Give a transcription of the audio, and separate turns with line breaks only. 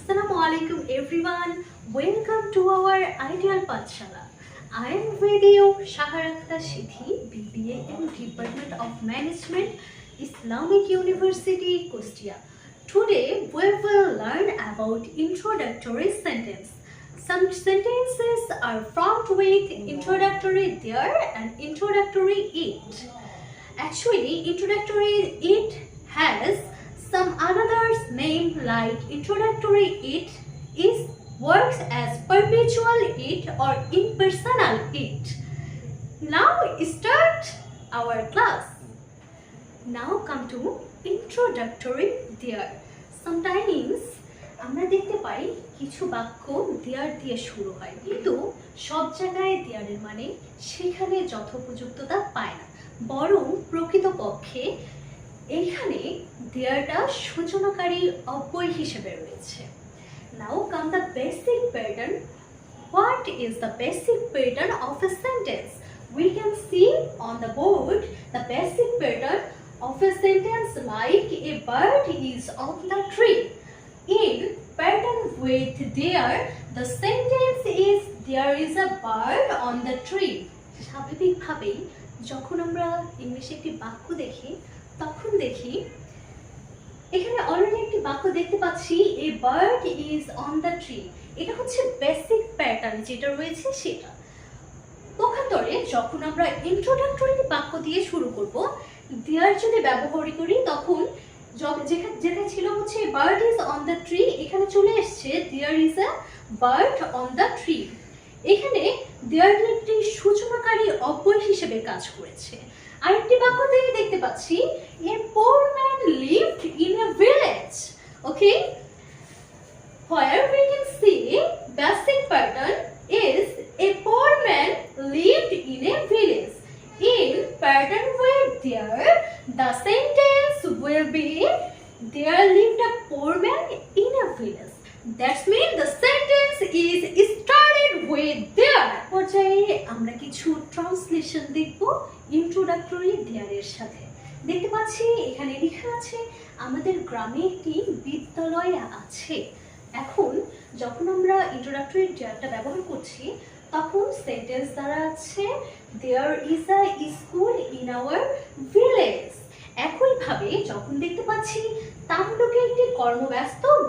Assalamu alaikum everyone. Welcome to our Ideal Pathshala. I am with you Shaharakta Shithi, BBA in Department of Management, Islamic University, Kustia. Today we will learn about introductory sentence. Some sentences are formed with introductory there and introductory it. Actually, introductory it has some another's name like introductory it is works as perpetual it or impersonal it. Now start our class. Now come to introductory there. Sometimes আমরা দেখতে পাই কিছু বাক্য দেয়ার দিয়ে শুরু হয়, কিন্তু সব জায়গায় দেয়ারের মানে সেখানে যথোপযুক্ততা পায় না, বরং প্রকৃতপক্ষে এইখানে দেয়ারটা সূচনাকারী অব্যয় হিসেবে রয়েছে। Now come the basic pattern. What is the basic pattern of a sentence? We can see on the board the basic pattern of a sentence like a bird is on the tree. In pattern with there, the sentence is there is a bird on the tree. স্বাভাবিকভাবেই যখন আমরা ইংলিশে একটি বাক্য দেখি তখন দেখি এখানে অলরেডি একটি বাক্য দেখতে পাচ্ছি, a bird is on the tree. এটা হচ্ছে বেসিক প্যাটার্ন যেটা রয়েছে সেটা। পক্ষান্তরে যখন আমরা ইন্ট্রোডাক্টরি বাক্য দিয়ে শুরু করব, দেয়ার যদি ব্যবহার করি তখন যেটা ছিল হচ্ছে bird is on the tree, এখানে চলে এসছে there is a bird on the tree. এখানে দেয়ার একটি সূচনাকারী অব্যয় হিসেবে কাজ করেছে। আরেকটি বাক্য থেকে দেখতে পাচ্ছি a poor man lived in a village. Okay, where we can see basic pattern is a poor man lived in a village. In pattern with there, the sentence will be there lived a poor man in a village. That means the sentence is started with there. পর্যায়ে আমরা কিছু translation দেখব introductory দেয়ারের সাথে। দেখতে পাচ্ছি এখানে লেখা আছে আমাদের গ্রামে একটি বিদ্যালয় আছে। এখন যখন আমরা ইন্ট্রোডাক্টরি দেয়ারটা ব্যবহার করছি তখন সেন্টেন্স দ্বারা আছে there is a school in our village। একইভাবে যখন দেখতে পাচ্ছি তামলুকে একটি কর্মব্যস্ত